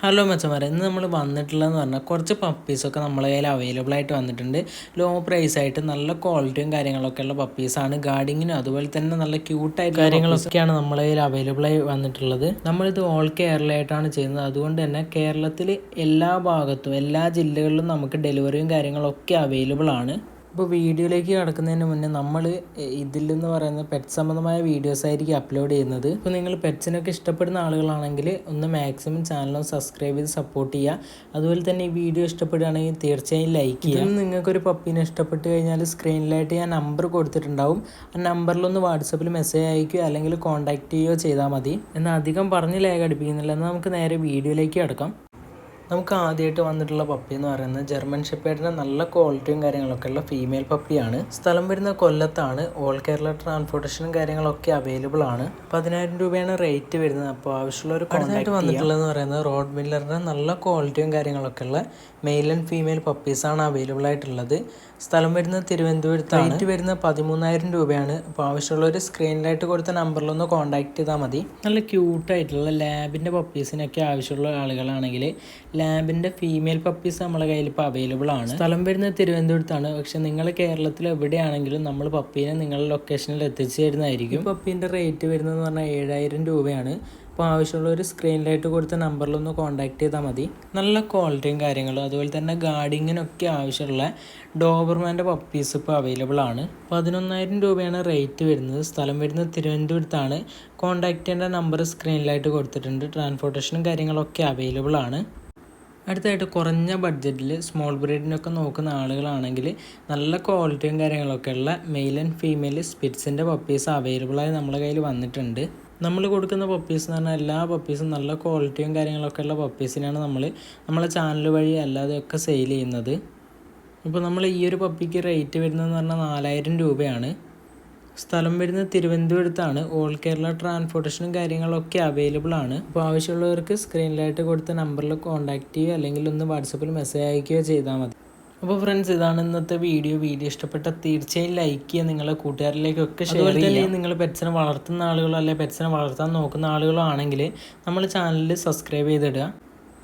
Hello മച്ചന്മാരെ, ഇന്ന് നമ്മൾ വന്നിട്ടുള്ളതെന്ന് പറഞ്ഞാൽ കുറച്ച് പപ്പീസൊക്കെ നമ്മളെ കയ്യിൽ അവൈലബിൾ ആയിട്ട് വന്നിട്ടുണ്ട്. ലോ പ്രൈസ് ആയിട്ട് നല്ല ക്വാളിറ്റിയും കാര്യങ്ങളൊക്കെ ഉള്ള പപ്പീസാണ്. ഗാർഡിങ്ങിനും അതുപോലെ തന്നെ നല്ല ക്യൂട്ടായിട്ട് കാര്യങ്ങളൊക്കെയാണ് നമ്മളെ കയ്യിൽ അവൈലബിൾ ആയി വന്നിട്ടുള്ളത്. നമ്മളിത് ഓൾ കേരളയായിട്ടാണ് ചെയ്യുന്നത്. അതുകൊണ്ട് തന്നെ കേരളത്തിൽ എല്ലാ ഭാഗത്തും എല്ലാ ജില്ലകളിലും നമുക്ക് ഡെലിവറിയും കാര്യങ്ങളൊക്കെ അവൈലബിൾ ആണ്. ഇപ്പോൾ വീഡിയോയിലേക്ക് കിടക്കുന്നതിന് മുന്നേ നമ്മൾ ഇതിലെന്ന് പറയുന്നത് പെറ്റ് സംബന്ധമായ വീഡിയോസ് ആയിരിക്കും അപ്ലോഡ് ചെയ്യുന്നത്. ഇപ്പോൾ നിങ്ങൾ പെറ്റ്സിനൊക്കെ ഇഷ്ടപ്പെടുന്ന ആളുകളാണെങ്കിൽ ഒന്ന് മാക്സിമം ചാനൽ സബ്സ്ക്രൈബ് ചെയ്ത് സപ്പോർട്ട് ചെയ്യുക. അതുപോലെ തന്നെ ഈ വീഡിയോ ഇഷ്ടപ്പെടുകയാണെങ്കിൽ തീർച്ചയായും ലൈക്ക് ചെയ്യുക. ഇതിൽ നിങ്ങൾക്കൊരു പപ്പീനെ ഇഷ്ടപ്പെട്ട് കഴിഞ്ഞാൽ സ്ക്രീനിലായിട്ട് ഞാൻ നമ്പർ കൊടുത്തിട്ടുണ്ടാവും. ആ നമ്പറിലൊന്ന് വാട്സപ്പിൽ മെസ്സേജ് അയക്കുകയോ അല്ലെങ്കിൽ കോൺടാക്റ്റ് ചെയ്യുകയോ ചെയ്താൽ മതി. എന്നാൽ അധികം പറഞ്ഞ് ലാഗ് അടിപ്പിക്കുന്നില്ല. എന്നാൽ നമുക്ക് നേരെ വീഡിയോയിലേക്ക് കിടക്കാം. നമുക്ക് ആദ്യമായിട്ട് വന്നിട്ടുള്ള പപ്പി എന്ന് പറയുന്നത് ജർമ്മൻ ഷെപ്പേർഡിൻ്റെ നല്ല ക്വാളിറ്റിയും കാര്യങ്ങളൊക്കെ ഉള്ള ഫീമെയിൽ പപ്പിയാണ്. സ്ഥലം വരുന്ന കൊല്ലത്താണ്. ഓൾ കേരള ട്രാൻസ്പോർട്ടേഷനും കാര്യങ്ങളൊക്കെ അവൈലബിൾ ആണ്. 10,000 രൂപയാണ് റേറ്റ് വരുന്നത്. അപ്പോൾ ആവശ്യമുള്ള ഒരു കോൺടാക്ട് വന്നിട്ടുള്ളതെന്ന് പറയുന്നത് റോഡ് മില്ലറിൻ്റെ നല്ല ക്വാളിറ്റിയും കാര്യങ്ങളൊക്കെ ഉള്ള മെയിൽ ആൻഡ് ഫീമെയിൽ പപ്പീസാണ് അവൈലബിൾ ആയിട്ടുള്ളത്. സ്ഥലം വരുന്നത് തിരുവനന്തപുരത്താണ്. റേറ്റ് വരുന്നത് 13,000 രൂപയാണ്. അപ്പോൾ ആവശ്യമുള്ളവർ സ്ക്രീനിലായിട്ട് കൊടുത്ത നമ്പറിലൊന്ന് കോൺടാക്ട് ചെയ്താൽ മതി. നല്ല ക്യൂട്ടായിട്ടുള്ള ലാബിൻ്റെ പപ്പീസിനൊക്കെ ആവശ്യമുള്ള ആളുകളാണെങ്കിൽ ലാബിൻ്റെ ഫീമെയിൽ പപ്പീസ് നമ്മളെ കയ്യിൽ ഇപ്പോൾ അവൈലബിൾ ആണ്. സ്ഥലം വരുന്നത് തിരുവനന്തപുരത്താണ്. പക്ഷെ നിങ്ങൾ കേരളത്തിൽ എവിടെയാണെങ്കിലും നമ്മൾ പപ്പീനെ നിങ്ങളുടെ ലൊക്കേഷനിൽ എത്തിച്ചു തരുന്നതായിരിക്കും. പപ്പീൻ്റെ റേറ്റ് വരുന്നതെന്ന് പറഞ്ഞാൽ 7,000 രൂപയാണ്. അപ്പോൾ ആവശ്യമുള്ളവർ സ്ക്രീനിലായിട്ട് കൊടുത്ത നമ്പറിലൊന്ന് കോൺടാക്ട് ചെയ്താൽ മതി. നല്ല ക്വാളിറ്റിയും കാര്യങ്ങളും അതുപോലെ തന്നെ ഗാർഡിങ്ങിനൊക്കെ ആവശ്യമുള്ള ഡോബർമാൻ്റെ പപ്പീസ് ഇപ്പോൾ അവൈലബിൾ ആണ്. 11,000 രൂപയാണ് റേറ്റ് വരുന്നത്. സ്ഥലം വരുന്നത് തിരുവനന്തപുരത്താണ്. കോൺടാക്ട് ചെയ്യേണ്ട നമ്പർ സ്ക്രീനിലായിട്ട് കൊടുത്തിട്ടുണ്ട്. ട്രാൻസ്പോർട്ടേഷനും കാര്യങ്ങളൊക്കെ അവൈലബിൾ ആണ്. അടുത്തായിട്ട് കുറഞ്ഞ ബഡ്ജറ്റിൽ സ്മോൾ ബ്രീഡിനൊക്കെ നോക്കുന്ന ആളുകളാണെങ്കിൽ നല്ല ക്വാളിറ്റിയും കാര്യങ്ങളൊക്കെ ഉള്ള മെയിൽ ആൻഡ് ഫീമെയിൽ സ്പിറ്റ്സിൻ്റെ പപ്പീസ് അവൈലബിളായി നമ്മളെ കയ്യിൽ വന്നിട്ടുണ്ട്. നമ്മൾ കൊടുക്കുന്ന പപ്പീസ് എന്ന് പറഞ്ഞാൽ എല്ലാ പപ്പീസും നല്ല ക്വാളിറ്റിയും കാര്യങ്ങളൊക്കെ ഉള്ള പപ്പീസിനാണ് നമ്മളെ ചാനൽ വഴി അല്ലാതെയൊക്കെ സെയിൽ ചെയ്യുന്നത്. ഇപ്പോൾ നമ്മൾ ഈ ഒരു പപ്പിക്ക് റേറ്റ് വരുന്നതെന്ന് പറഞ്ഞാൽ 4,000 രൂപയാണ്. സ്ഥലം വരുന്നത് തിരുവനന്തപുരത്താണ്. ഓൾ കേരള ട്രാൻസ്പോർട്ടേഷനും കാര്യങ്ങളൊക്കെ അവൈലബിൾ ആണ്. അപ്പോൾ ആവശ്യമുള്ളവർക്ക് സ്ക്രീനിലായിട്ട് കൊടുത്ത നമ്പറിൽ കോൺടാക്ട് ചെയ്യുകയോ അല്ലെങ്കിൽ ഒന്ന് വാട്സപ്പിൽ മെസ്സേജ് അയക്കുകയോ ചെയ്താൽ മതി. അപ്പോൾ ഫ്രണ്ട്സ്, ഇതാണ് ഇന്നത്തെ വീഡിയോ ഇഷ്ടപ്പെട്ടാൽ തീർച്ചയായും ലൈക്ക് ചെയ്യുക. നിങ്ങളെ കൂട്ടുകാരിലേക്കൊക്കെ ഷെയർ ചെയ്യുക. നിങ്ങൾ പെറ്റ്സിനെ വളർത്തുന്ന ആളുകളോ അല്ലെങ്കിൽ പെറ്റ്സിനെ വളർത്താൻ നോക്കുന്ന ആളുകളോ ആണെങ്കിൽ നമ്മൾ ചാനലിൽ സബ്സ്ക്രൈബ് ചെയ്തിടുക.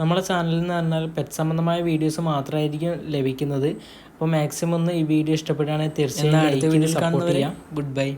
നമ്മുടെ ചാനലിൽ എന്ന് പറഞ്ഞാൽ പെറ്റ് സംബന്ധമായ വീഡിയോസ് മാത്രമായിരിക്കും ലഭിക്കുന്നത്. അപ്പോൾ മാക്സിമം ഒന്ന് ഈ വീഡിയോ ഇഷ്ടപ്പെടുകയാണെങ്കിൽ തീർച്ചയായും അടുത്ത വീഡിയോയിൽ കാണുന്നവരെ ഗുഡ് ബൈ.